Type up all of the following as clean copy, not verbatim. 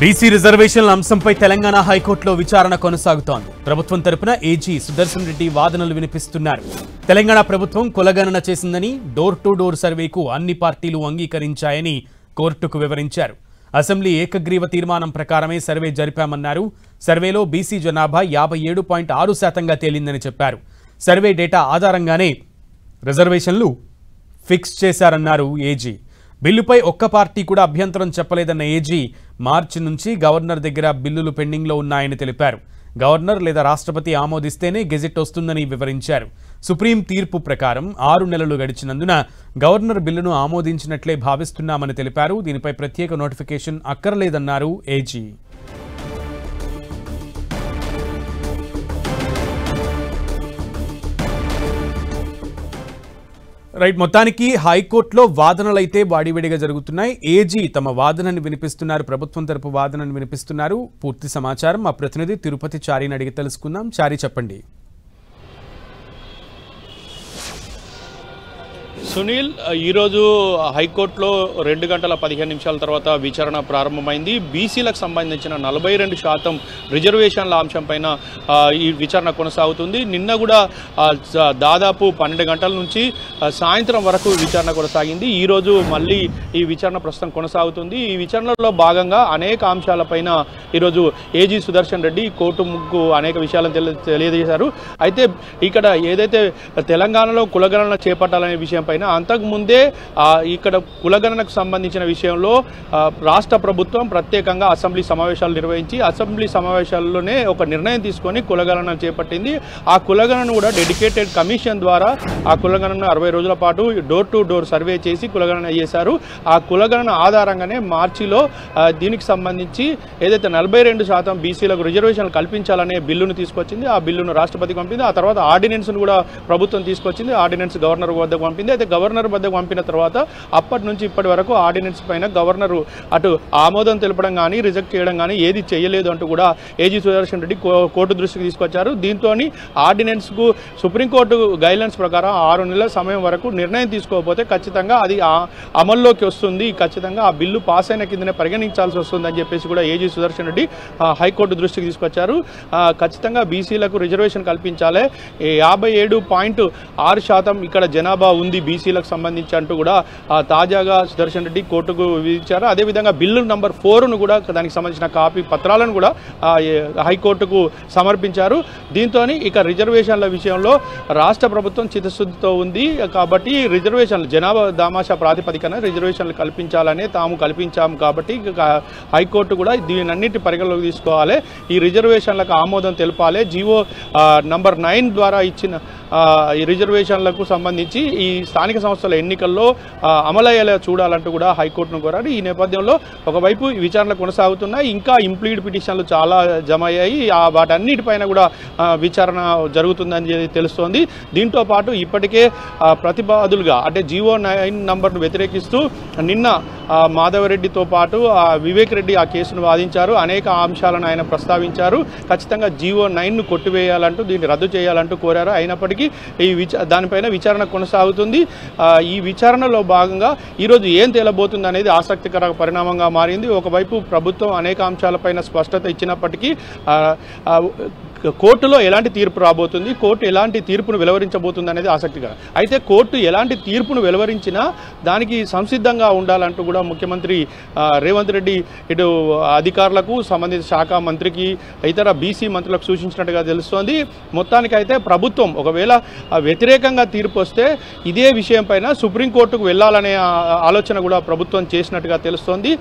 BC రిజర్వేషన్ల అంశంపై తెలంగాణ హైకోర్టులో విచారణ కొనసాగుతోంది. ప్రభుత్వం తరపున ఏజీ సుదర్శన్ రెడ్డి వాదనలు వినిపిస్తున్నారు. తెలంగాణ ప్రభుత్వం కులగణన చేసిందని, డోర్ టు డోర్ సర్వేకు అన్ని పార్టీలు అంగీకరించాయని కోర్టుకు వివరించారు. అసెంబ్లీ ఏకగ్రీవ తీర్మానం ప్రకారమే సర్వే జరిపామన్నారు. సర్వేలో బీసీ జనాభా 57.6%గా తేలిందని చెప్పారు. సర్వే డేటా ఆధారంగానే రిజర్వేషన్లు ఫిక్స్ చేశారన్నారు ఏజీ. బిల్లుపై ఒక్క పార్టీ కూడా అభ్యంతరం చెప్పలేదన్న ఏజీ మార్చి నుంచి గవర్నర్ దగ్గర బిల్లులు పెండింగ్లో ఉన్నాయని తెలిపారు. గవర్నర్ లేదా రాష్ట్రపతి ఆమోదిస్తేనే గెజెట్ వస్తుందని వివరించారు. సుప్రీం తీర్పు ప్రకారం 6 నెలలు గడిచినందున గవర్నర్ బిల్లును ఆమోదించినట్లే భావిస్తున్నామని తెలిపారు. దీనిపై ప్రత్యేక నోటిఫికేషన్ అక్కర్లేదన్నారు ఏజీ. రైట్, మొత్తానికి హైకోర్టులో వాదనలైతే వాడివేడిగా జరుగుతున్నాయి. ఏజీ తమ వాదనని వినిపిస్తున్నారు, ప్రభుత్వం తరపు వాదనని వినిపిస్తున్నారు. పూర్తి సమాచారం మా ప్రతినిధి తిరుపతి చారిని అడిగి తెలుసుకుందాం. చారి, చెప్పండి. సునీల్, ఈరోజు హైకోర్టులో 2 గంటల 15 నిమిషాల తర్వాత విచారణ ప్రారంభమైంది. బీసీలకు సంబంధించిన 42% రిజర్వేషన్ల అంశం పైన ఈ విచారణ కొనసాగుతుంది. నిన్న కూడా దాదాపు 12 గంటల నుంచి సాయంత్రం వరకు విచారణ కొనసాగింది. ఈరోజు మళ్ళీ ఈ విచారణ ప్రస్తుతం కొనసాగుతుంది. ఈ విచారణలో భాగంగా అనేక అంశాలపైన ఈరోజు ఏజీ సుదర్శన్ రెడ్డి కోర్టుకు అనేక విషయాలను తెలియజేశారు. అయితే ఇక్కడ ఏదైతే తెలంగాణలో కులగణన చేపట్టాలనే విషయం పైన అంతకుముందే ఇక్కడ కులగణనకు సంబంధించిన విషయంలో రాష్ట్ర ప్రభుత్వం ప్రత్యేకంగా అసెంబ్లీ సమావేశాలు నిర్వహించి అసెంబ్లీ సమావేశాల్లోనే ఒక నిర్ణయం తీసుకొని కులగణన చేపట్టింది. ఆ కులగణన కూడా డెడికేటెడ్ కమిషన్ ద్వారా ఆ కులగణన 60 రోజుల పాటు డోర్ టు డోర్ సర్వే చేసి కులగణన చేశారు. ఆ కులగణన ఆధారంగానే మార్చిలో దీనికి సంబంధించి ఏదైతే 42% బీసీలకు రిజర్వేషన్లు కల్పించాలనే బిల్లును తీసుకొచ్చింది. ఆ బిల్లును రాష్ట్రపతికి పంపింది. ఆ తర్వాత ఆర్డినెన్స్ను కూడా ప్రభుత్వం తీసుకొచ్చింది. ఆర్డినెన్స్ గవర్నర్ వద్దకు పంపింది. అయితే గవర్నర్ వద్దకు పంపిన తర్వాత అప్పటి నుంచి ఇప్పటి వరకు ఆర్డినెన్స్ పైన గవర్నరు అటు ఆమోదం తెలపడం కానీ రిజెక్ట్ చేయడం కానీ ఏది చేయలేదు అంటూ కూడా ఏజీ సుదర్శన్ రెడ్డి కోర్టు దృష్టికి తీసుకొచ్చారు. దీంతో ఆర్డినెన్స్కు సుప్రీంకోర్టు గైడ్లైన్స్ ప్రకారం 6 నెలల సమయం వరకు నిర్ణయం తీసుకోకపోతే ఖచ్చితంగా అది అమల్లోకి వస్తుంది, ఖచ్చితంగా ఆ బిల్లు పాస్ అయిన కిందనే పరిగణించాల్సి వస్తుంది అని చెప్పేసి కూడా ఏజీ సుదర్శన్ రెడ్డి హైకోర్టు దృష్టికి తీసుకొచ్చారు. ఖచ్చితంగా బీసీలకు రిజర్వేషన్ కల్పించాలి, 57.6% ఇక్కడ జనాభా ఉంది బీసీలకు సంబంధించి అంటూ కూడా తాజాగా సుదర్శన్ రెడ్డి కోర్టుకు విధించారు. అదేవిధంగా బిల్లు నంబర్ 4ను కూడా దానికి సంబంధించిన కాపీ పత్రాలను కూడా హైకోర్టుకు సమర్పించారు. దీంతో ఇక రిజర్వేషన్ల విషయంలో రాష్ట్ర ప్రభుత్వం చిత్తశుద్ధితో ఉంది కాబట్టి రిజర్వేషన్లు జనాభా దామాషా ప్రాతిపదికన రిజర్వేషన్లు కల్పించాలని తాము కల్పించాము కాబట్టి హైకోర్టు కూడా దీనన్నిటి పరిగణలోకి తీసుకోవాలి, ఈ రిజర్వేషన్లకు ఆమోదం తెలపాలి. జీవో నంబర్ 9 ద్వారా ఇచ్చిన ఈ రిజర్వేషన్లకు సంబంధించి ఈ స్థానిక సంస్థల ఎన్నికల్లో అమలయ్యేలా చూడాలంటూ కూడా హైకోర్టును కోరారు. ఈ నేపథ్యంలో ఒకవైపు విచారణ కొనసాగుతున్నాయి, ఇంకా ఇంప్లీడ్ పిటిషన్లు చాలా జమ అయ్యాయి, వాటన్నిటిపైన కూడా విచారణ జరుగుతుందని తెలుస్తోంది. దీంతో పాటు ఇప్పటికే ప్రతిపాదులుగా అంటే జీవో 9 నంబర్ను వ్యతిరేకిస్తూ నిన్న మాధవరెడ్డితో పాటు వివేక్ రెడ్డి ఆ కేసును వాదించారు. అనేక అంశాలను ఆయన ప్రస్తావించారు. ఖచ్చితంగా జీవో 9ను కొట్టివేయాలంటూ దీన్ని రద్దు చేయాలంటూ కోరారు. అయినప్పటికీ దానిపైన విచారణ కొనసాగుతుంది. ఈ విచారణలో భాగంగా ఈరోజు ఏం తేలబోతుంది అనేది ఆసక్తికర పరిణామంగా మారింది. ఒకవైపు ప్రభుత్వం అనేక అంశాలపైన స్పష్టత ఇచ్చినప్పటికీ కోర్టులో ఎలాంటి తీర్పు రాబోతుంది, కోర్టు ఎలాంటి తీర్పును వెలువరించబోతుంది అనేది ఆసక్తికరం. అయితే కోర్టు ఎలాంటి తీర్పును వెలువరించినా దానికి సంసిద్ధంగా ఉండాలంటూ కూడా ముఖ్యమంత్రి రేవంత్ రెడ్డి ఇటు అధికారులకు సంబంధిత శాఖ మంత్రికి ఇతర బీసీ మంత్రులకు సూచించినట్టుగా తెలుస్తోంది. మొత్తానికైతే ప్రభుత్వం ఒకవేళ వ్యతిరేకంగా తీర్పు వస్తే ఇదే విషయం పైన సుప్రీంకోర్టుకు వెళ్ళాలనే ఆలోచన కూడా ప్రభుత్వం చేసినట్టుగా తెలుస్తోంది.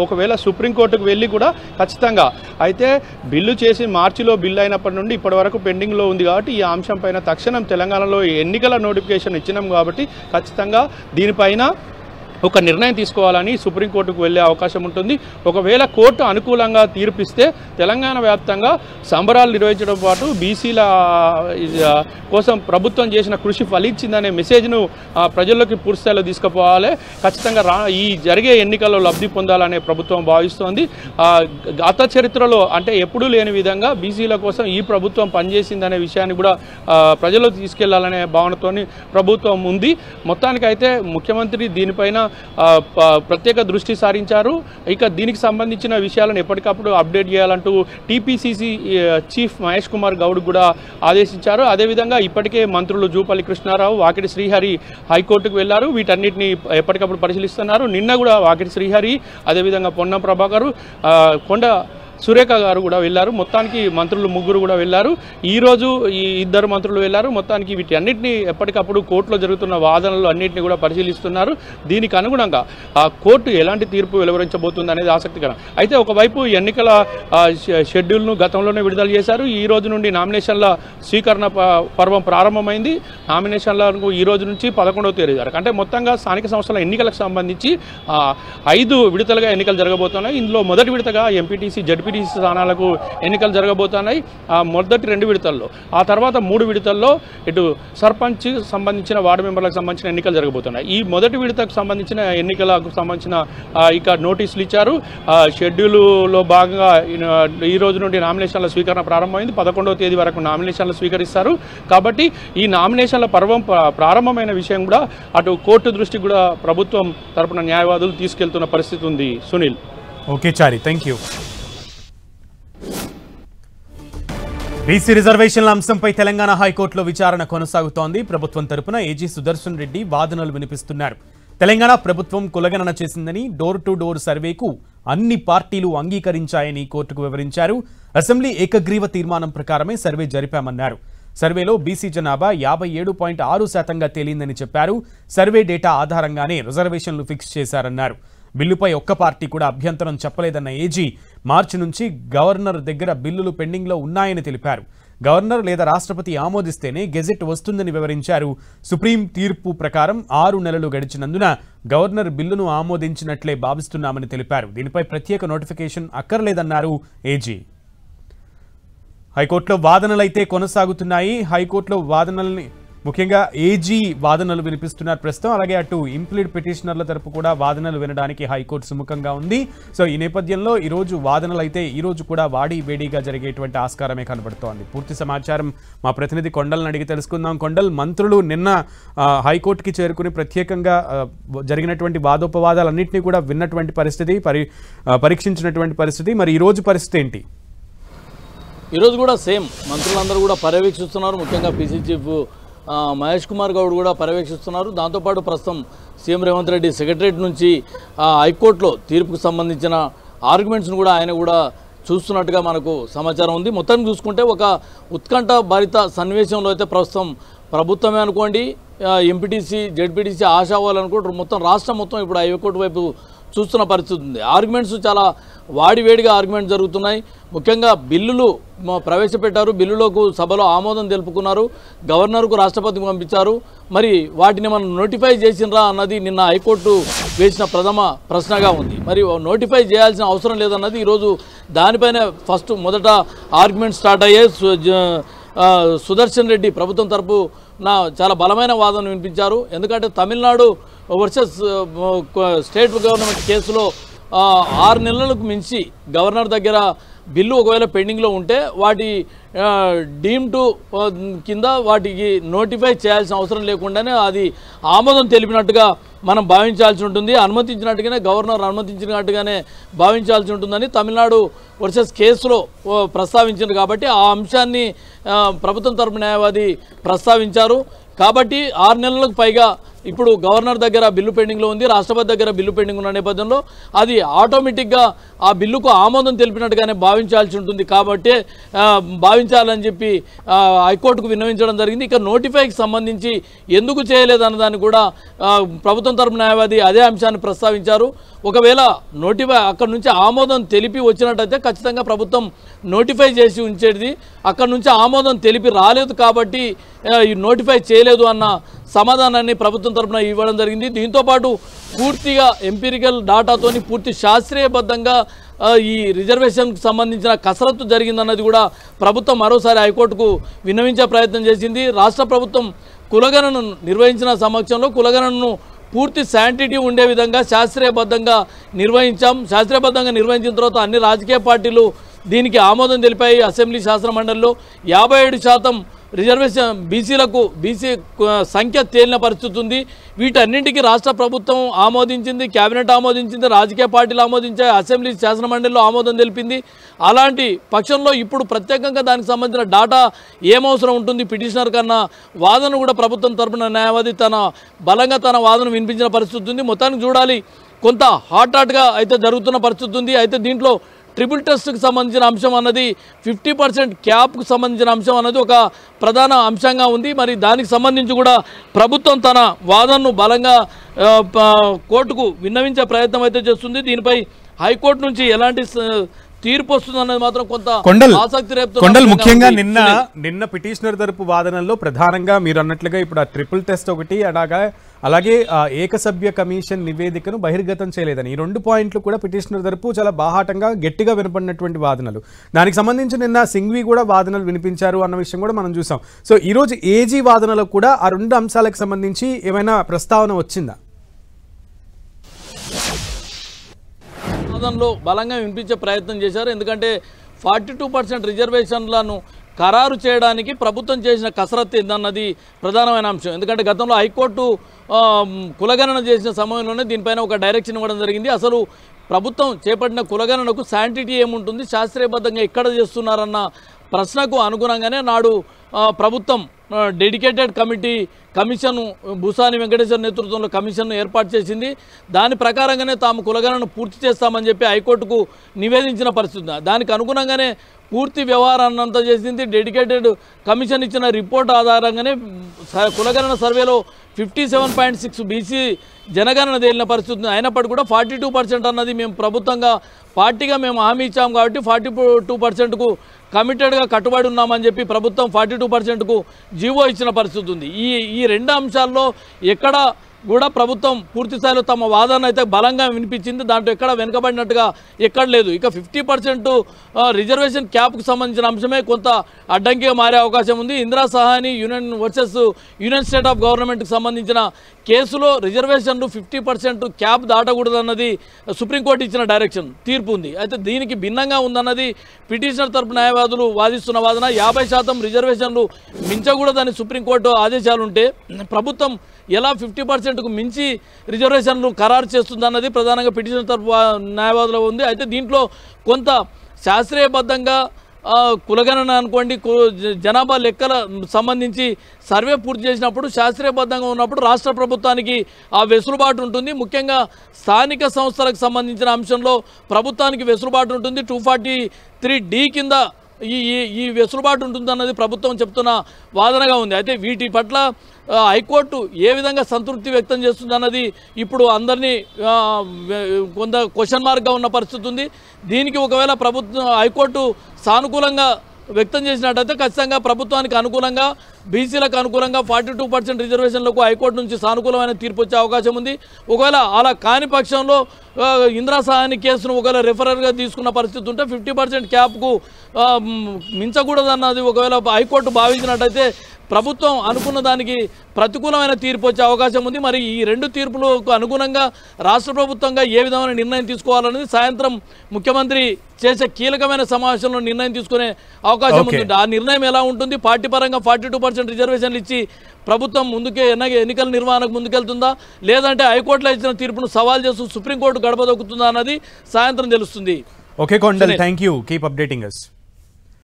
ఒకవేళ సుప్రీంకోర్టుకు వెళ్ళి కూడా ఖచ్చితంగా అయితే బిల్లు చేసి మార్చిలో బిల్లు అయినప్పటి నుండి ఇప్పటి వరకు పెండింగ్లో ఉంది కాబట్టి ఈ అంశం పైన తక్షణం తెలంగాణలో ఎన్నికల నోటిఫికేషన్ ఇచ్చినాం కాబట్టి ఖచ్చితంగా దీనిపైన ఒక నిర్ణయం తీసుకోవాలని సుప్రీంకోర్టుకు వెళ్లే అవకాశం ఉంటుంది. ఒకవేళ కోర్టు అనుకూలంగా తీర్పిస్తే తెలంగాణ వ్యాప్తంగా సంబరాలు నిర్వహించడం పాటు బీసీల కోసం ప్రభుత్వం చేసిన కృషి ఫలించిందనే మెసేజ్ను ప్రజల్లోకి పూర్తిస్థాయిలో తీసుకుపోవాలి. ఖచ్చితంగా ఈ జరిగే ఎన్నికల్లో లబ్ధి పొందాలనే ప్రభుత్వం భావిస్తోంది. గత చరిత్రలో అంటే ఎప్పుడూ లేని విధంగా బీసీల కోసం ఈ ప్రభుత్వం పనిచేసిందనే విషయాన్ని కూడా ప్రజల్లోకి తీసుకెళ్లాలనే భావనతో ప్రభుత్వం ఉంది. మొత్తానికైతే ముఖ్యమంత్రి దీనిపైన ప్రత్యేక దృష్టి సారించారు. ఇక దీనికి సంబంధించిన విషయాలను ఎప్పటికప్పుడు అప్డేట్ చేయాలంటూ టీపీసీసీ చీఫ్ మహేష్ కుమార్ గౌడ్ కూడా ఆదేశించారు. అదేవిధంగా ఇప్పటికే మంత్రులు జూపల్లి కృష్ణారావు, వాకిటి శ్రీహరి హైకోర్టుకు వెళ్లారు. వీటన్నిటిని ఎప్పటికప్పుడు పరిశీలిస్తున్నారు. నిన్న కూడా వాకిటి శ్రీహరి, అదేవిధంగా పొన్నం ప్రభాకర్, కొండ సురేఖ గారు కూడా వెళ్ళారు. మొత్తానికి మంత్రులు ముగ్గురు కూడా వెళ్ళారు. ఈరోజు ఈ ఇద్దరు మంత్రులు వెళ్ళారు. మొత్తానికి వీటన్నిటిని ఎప్పటికప్పుడు కోర్టులో జరుగుతున్న వాదనలు అన్నింటినీ కూడా పరిశీలిస్తున్నారు. దీనికి అనుగుణంగా ఆ కోర్టు ఎలాంటి తీర్పు వెలువరించబోతుంది అనేది ఆసక్తికరం. అయితే ఒకవైపు ఎన్నికల షెడ్యూల్ను గతంలోనే విడుదల చేశారు. ఈ రోజు నుండి నామినేషన్ల స్వీకరణ పర్వం ప్రారంభమైంది. నామినేషన్లకు ఈ రోజు నుంచి 11వ తేదీ వరకు, అంటే మొత్తంగా స్థానిక సంస్థల ఎన్నికలకు సంబంధించి 5 విడతలుగా ఎన్నికలు జరగబోతున్నాయి. ఇందులో మొదటి విడతగా ఎంపీటీసీ, జడ్పీటీసీ స్థానాలకు ఎన్నికలు జరగబోతున్నాయి. మొదటి 2 విడతల్లో, ఆ తర్వాత 3 విడతల్లో ఇటు సర్పంచ్ సంబంధించిన వార్డు మెంబర్లకు సంబంధించిన ఎన్నికలు జరగబోతున్నాయి. ఈ మొదటి విడతకు సంబంధించిన ఎన్నికలకు సంబంధించిన ఇక నోటీసులు ఇచ్చారు. షెడ్యూల్లో భాగంగా ఈ రోజు నుండి నామినేషన్ల స్వీకరణ ప్రారంభమైంది. 11వ తేదీ వరకు నామినేషన్లు స్వీకరిస్తారు. కాబట్టి ఈ నామినేషన్ల పర్వం ప్రారంభమైన విషయం కూడా అటు కోర్టు దృష్టికి కూడా ప్రభుత్వం తరపున న్యాయవాదులు తీసుకెళ్తున్న పరిస్థితి ఉంది. Sunil. Okay Chari, thank you. BC రిజర్వేషన్ల అంశంపై తెలంగాణ హైకోర్టులో విచారణ కొనసాగుతోంది. ప్రభుత్వం తరపున ఏజీ సుదర్శన్ రెడ్డి వాదనలు వినిపిస్తున్నారు. తెలంగాణ ప్రభుత్వం కులగణన చేసిందని, డోర్ టు డోర్ సర్వేకు అన్ని పార్టీలు అంగీకరించాయని కోర్టుకు వివరించారు. అసెంబ్లీ ఏకగ్రీవ తీర్మానం ప్రకారమే సర్వే జరిపామన్నారు. సర్వేలో బీసీ జనాభా 57.6%గా తేలిందని చెప్పారు. సర్వే డేటా ఆధారంగానే రిజర్వేషన్లు ఫిక్స్ చేశారన్నారు. బిల్లుపై ఒక్క పార్టీ కూడా అభ్యంతరం చెప్పలేదన్న ఏజీ మార్చి నుంచి గవర్నర్ దగ్గర బిల్లులు పెండింగ్లో ఉన్నాయని తెలిపారు. గవర్నర్ లేదా రాష్ట్రపతి ఆమోదిస్తేనే గెజెట్ వస్తుందని వివరించారు. సుప్రీం తీర్పు ప్రకారం 6 నెలలు గడిచినందున గవర్నర్ బిల్లును ఆమోదించినట్లే భావిస్తున్నామని తెలిపారు. దీనిపై ప్రత్యేక నోటిఫికేషన్ అక్కర్లేదన్నారు ఏజీ. హైకోర్టులో వాదనలైతే కొనసాగుతున్నాయి. హైకోర్టులో వాదనల్ని ముఖ్యంగా ఏజీ వాదనలు వినిపిస్తున్నారు ప్రస్తుతం. అలాగే అటు ఇంప్లీడ్ పిటిషనర్ల తరపు కూడా వాదనలు వినడానికి హైకోర్టు సుముఖంగా ఉంది. సో ఈ నేపథ్యంలో ఈరోజు వాదనలు అయితే ఈరోజు కూడా వాడి వేడిగా జరిగేటువంటి ఆస్కారమే కనబడుతోంది. పూర్తి సమాచారం మా ప్రతినిధి కొండల్ని అడిగి తెలుసుకుందాం. కొండల్, మంత్రులు నిన్న హైకోర్టుకి చేరుకుని ప్రత్యేకంగా జరిగినటువంటి వాదోపవాదాలన్నింటినీ కూడా విన్నటువంటి పరిస్థితి, పరీక్షించినటువంటి పరిస్థితి. మరి ఈరోజు పరిస్థితి ఏంటి? ఈరోజు కూడా సేమ్ మంత్రులందరూ కూడా పర్యవేక్షిస్తున్నారు. ముఖ్యంగా పీసీ చీఫ్ మహేష్ కుమార్ గౌడ్ కూడా పర్యవేక్షిస్తున్నారు. దాంతోపాటు ప్రస్తుతం సీఎం రేవంత్ రెడ్డి సెక్రటరియట్ నుంచి హైకోర్టులో తీర్పుకు సంబంధించిన ఆర్గ్యుమెంట్స్ను కూడా ఆయన కూడా చూస్తున్నట్టుగా మనకు సమాచారం ఉంది. మొత్తాన్ని చూసుకుంటే ఒక ఉత్కంఠ భరిత సన్నివేశంలో అయితే ప్రస్తుతం ప్రభుత్వమే అనుకోండి, ఎంపీటీసీ, జెడ్పీటీసీ, ఆశావాళ్ళు అనుకుంటారు, మొత్తం రాష్ట్రం మొత్తం ఇప్పుడు హైకోర్టు వైపు చూస్తున్న పరిస్థితి ఉంది. ఆర్గ్యుమెంట్స్ చాలా వాడివేడిగా ఆర్గ్యుమెంట్స్ జరుగుతున్నాయి. ముఖ్యంగా బిల్లులు ప్రవేశపెట్టారు, బిల్లులకు సభలో ఆమోదం తెలుపుకున్నారు, గవర్నర్కు రాష్ట్రపతికి పంపించారు. మరి వాటిని మనం నోటిఫై చేసినరా అన్నది నిన్న హైకోర్టు వేసిన ప్రథమ ప్రశ్నగా ఉంది. మరి నోటిఫై చేయాల్సిన అవసరం లేదన్నది ఈరోజు దానిపైన మొదట ఆర్గ్యుమెంట్ స్టార్ట్ అయ్యాయి. సుదర్శన్ రెడ్డి ప్రభుత్వం తరపు చాలా బలమైన వాదన వినిపించారు. ఎందుకంటే తమిళనాడు వర్సెస్ స్టేట్ గవర్నమెంట్ కేసులో 6 నెలలకు మించి గవర్నర్ దగ్గర బిల్లు ఒకవేళ పెండింగ్లో ఉంటే వాటి డీమ్ టు కింద వాటికి నోటిఫై చేయాల్సిన అవసరం లేకుండానే అది ఆమోదం తెలిపినట్టుగా మనం భావించాల్సి ఉంటుంది. అనుమతించినట్టుగానే గవర్నర్ అనుమతించినట్టుగానే భావించాల్సి ఉంటుందని తమిళనాడు వర్సెస్ కేసులో ప్రస్తావించారు. కాబట్టి ఆ అంశాన్ని ప్రభుత్వం తరపు న్యాయవాది ప్రస్తావించారు. కాబట్టి 6 నెలలకు పైగా ఇప్పుడు గవర్నర్ దగ్గర బిల్లు పెండింగ్లో ఉంది, రాష్ట్రపతి దగ్గర బిల్లు పెండింగ్ ఉన్న నేపథ్యంలో అది ఆటోమేటిక్గా ఆ బిల్లుకు ఆమోదం తెలిపినట్టుగానే భావించాల్సి ఉంటుంది. కాబట్టి భావించాలని చెప్పి హైకోర్టుకు విన్నవించడం జరిగింది. ఇక నోటిఫైకి సంబంధించి ఎందుకు చేయలేదన్న దాన్ని కూడా ప్రభుత్వం తరపు న్యాయవాది అదే అంశాన్ని ప్రస్తావించారు. ఒకవేళ నోటిఫై అక్కడ నుంచి ఆమోదం తెలిపి వచ్చినట్టయితే ఖచ్చితంగా ప్రభుత్వం నోటిఫై చేసి ఉంచేది. అక్కడ నుంచి ఆమోదం తెలిపి రాలేదు కాబట్టి నోటిఫై చేయలేదు అన్న సమాధానాన్ని ప్రభుత్వం తరపున ఇవ్వడం జరిగింది. దీంతోపాటు పూర్తిగా ఎంపిరికల్ డాటాతోని పూర్తి శాస్త్రీయబద్ధంగా ఈ రిజర్వేషన్కు సంబంధించిన కసరత్తు జరిగిందన్నది కూడా ప్రభుత్వం మరోసారి హైకోర్టుకు విన్నవించే ప్రయత్నం చేసింది. రాష్ట్ర ప్రభుత్వం కులగణను నిర్వహించిన సమక్షంలో కులగణను పూర్తి శాంటిటీ ఉండే విధంగా శాస్త్రీయబద్ధంగా నిర్వహించాం. శాస్త్రీయబద్ధంగా నిర్వహించిన తర్వాత అన్ని రాజకీయ పార్టీలు దీనికి ఆమోదం తెలిపాయి. అసెంబ్లీ శాసన మండలిలో 57% రిజర్వేషన్ బీసీ సంఖ్య తేలిన పరిస్థితి ఉంది. వీటన్నింటికీ రాష్ట్ర ప్రభుత్వం ఆమోదించింది, కేబినెట్ ఆమోదించింది, రాజకీయ పార్టీలు ఆమోదించాయి, అసెంబ్లీ శాసనమండలిలో ఆమోదం తెలిపింది. అలాంటి పక్షంలో ఇప్పుడు ప్రత్యేకంగా దానికి సంబంధించిన డాటా ఏమవసరం ఉంటుంది? పిటిషనర్ కన్నా వాదన కూడా ప్రభుత్వం తరపున న్యాయవాది బలంగా తన వాదన వినిపించిన పరిస్థితి ఉంది. మొత్తానికి చూడాలి, కొంత హాట్గా అయితే జరుగుతున్న పరిస్థితి ఉంది. అయితే దీంట్లో ట్రిపుల్ టెస్ట్కి సంబంధించిన అంశం అన్నది 50% క్యాప్కు సంబంధించిన అంశం అన్నది ఒక ప్రధాన అంశంగా ఉంది. మరి దానికి సంబంధించి కూడా ప్రభుత్వం తన వాదనను బలంగా కోర్టుకు విన్నవించే ప్రయత్నం అయితే చేస్తుంది. దీనిపై హైకోర్టు నుంచి ఎలాంటి తీర్పు వస్తుంది అన్నది మాత్రం కొంత ఆసక్తి రేపుతుంది. ముఖ్యంగా నిన్న పిటిషనర్ తరపు వాదనల్లో ప్రధానంగా మీరు అన్నట్లుగా ఇప్పుడు ఆ ట్రిపుల్ టెస్ట్ ఒకటి అలాగే ఏకసభ్య కమిషన్ నివేదికను బహిర్గతం చేయలేదని ఈ 2 పాయింట్లు కూడా పిటిషనర్ తరపు చాలా బాహాటంగా గట్టిగా వినపడినటువంటి వాదనలు. దానికి సంబంధించి నిన్న సింఘ్వి కూడా వాదనలు వినిపించారు అన్న విషయం కూడా మనం చూసాం. సో ఈ రోజు ఏజీ వాదనలో కూడా ఆ 2 అంశాలకు సంబంధించి ఏమైనా ప్రస్తావన వచ్చిందా? వాదనలో బలంగా వినిపించే ప్రయత్నం చేశారు. ఎందుకంటే 42% రిజర్వేషన్లను ఖరారు చేయడానికి ప్రభుత్వం చేసిన కసరత్తు ఏందన్నది ప్రధానమైన అంశం. ఎందుకంటే గతంలో హైకోర్టు కులగణన చేసిన సమయంలోనే దీనిపైన ఒక డైరెక్షన్ ఇవ్వడం జరిగింది. అసలు ప్రభుత్వం చేపట్టిన కులగణనకు శాంటిటీ ఏముంటుంది, శాస్త్రీయబద్ధంగా ఎక్కడ చేస్తున్నారన్న ప్రశ్నకు అనుగుణంగానే నాడు ప్రభుత్వం డెడికేటెడ్ కమిషన్ భూసాని వెంకటేశ్వర నేతృత్వంలో కమిషన్ను ఏర్పాటు చేసింది. దాని ప్రకారంగానే తాము కులగణను పూర్తి చేస్తామని చెప్పి హైకోర్టుకు నివేదించిన పరిస్థితి. దానికి అనుగుణంగానే పూర్తి వ్యవహారాన్ని అంతా చేసింది. డెడికేటెడ్ కమిషన్ ఇచ్చిన రిపోర్ట్ ఆధారంగానే కులగణన సర్వేలో 57.6 బీసీ జనగణన తేలిన పరిస్థితి. అయినప్పటికీ కూడా 42% అన్నది మేము ప్రభుత్వంగా పార్టీగా మేము హామీ ఇచ్చాము కాబట్టి 42%కు కమిటెడ్గా కట్టుబడి ఉన్నామని చెప్పి ప్రభుత్వం 42%కు జీవో ఇచ్చిన పరిస్థితి ఉంది. ఈ 2 అంశాల్లో ఎక్కడ కూడా ప్రభుత్వం పూర్తి స్థాయిలో తమ వాదన అయితే బలంగా వినిపించింది. దాంట్లో ఎక్కడ వెనుకబడినట్టుగా ఎక్కడ లేదు. ఇక 50% రిజర్వేషన్ క్యాప్కు సంబంధించిన అంశమే కొంత అడ్డంకిగా మారే అవకాశం ఉంది. Indira Sawhney union state of గవర్నమెంట్కి సంబంధించిన కేసులో రిజర్వేషన్లు 50% క్యాప్ దాటకూడదన్నది సుప్రీంకోర్టు ఇచ్చిన డైరెక్షన్ తీర్పు ఉంది. అయితే దీనికి భిన్నంగా ఉందన్నది పిటిషనర్ తరపు న్యాయవాదులు వాదిస్తున్న వాదన. 50% రిజర్వేషన్లు మించకూడదని సుప్రీంకోర్టు ఆదేశాలుంటే ప్రభుత్వం ఎలా 50%కు మించి రిజర్వేషన్లు ఖరారు చేస్తుందన్నది ప్రధానంగా పిటిషనర్ తరపు న్యాయవాదులు ఉంది. అయితే దీంట్లో కొంత శాస్త్రీయబద్ధంగా కులగణన అనుకోండి, జనాభా లెక్కల సంబంధించి సర్వే పూర్తి చేసినప్పుడు శాస్త్రీయబద్ధంగా ఉన్నప్పుడు రాష్ట్ర ప్రభుత్వానికి ఆ వెసులుబాటు ఉంటుంది. ముఖ్యంగా స్థానిక సంస్థలకు సంబంధించిన అంశంలో ప్రభుత్వానికి వెసులుబాటు ఉంటుంది. 243D కింద ఈ వెసులుబాటు ఉంటుందన్నది ప్రభుత్వం చెప్తున్న వాదనగా ఉంది. అయితే వీటి పట్ల హైకోర్టు ఏ విధంగా సంతృప్తి వ్యక్తం చేస్తుందన్నది ఇప్పుడు అందరినీ కొంత క్వశ్చన్ మార్క్గా ఉన్న పరిస్థితి ఉంది. దీనికి ఒకవేళ హైకోర్టు సానుకూలంగా వ్యక్తం చేసినట్టయితే ఖచ్చితంగా ప్రభుత్వానికి అనుకూలంగా, బీసీలకు అనుకూలంగా 42% రిజర్వేషన్లకు హైకోర్టు నుంచి సానుకూలమైన తీర్పు వచ్చే అవకాశం ఉంది. ఒకవేళ అలా కాని పక్షంలో ఇందిరా సహాని కేసును ఒకవేళ రెఫరల్గా తీసుకున్న పరిస్థితి ఉంటే 50% క్యాప్కు మించకూడదన్నది ఒకవేళ హైకోర్టు భావించినట్టయితే ప్రభుత్వం అనుకున్న దానికి ప్రతికూలమైన తీర్పు వచ్చే అవకాశం ఉంది. మరి ఈ 2 తీర్పులకు అనుగుణంగా రాష్ట్ర ప్రభుత్వంగా ఏ విధమైన నిర్ణయం తీసుకోవాలనేది సాయంత్రం ముఖ్యమంత్రి చేసే కీలకమైన సమావేశంలో నిర్ణయం తీసుకునే అవకాశం ఉంది. ఆ నిర్ణయం ఎలా ఉంటుంది? పార్టీ పరంగా 42% రిజర్వేషన్లు ఇచ్చి ప్రభుత్వం ఎన్నికల నిర్వహణకు ముందుకెళ్తుందా, లేదంటే హైకోర్టులో ఇచ్చిన తీర్పును సవాల్ చేస్తూ సుప్రీంకోర్టు గడప దొక్కుతుందా అన్నది సాయంత్రం తెలుస్తుంది. Okay Kondal, thank you. Keep updating us.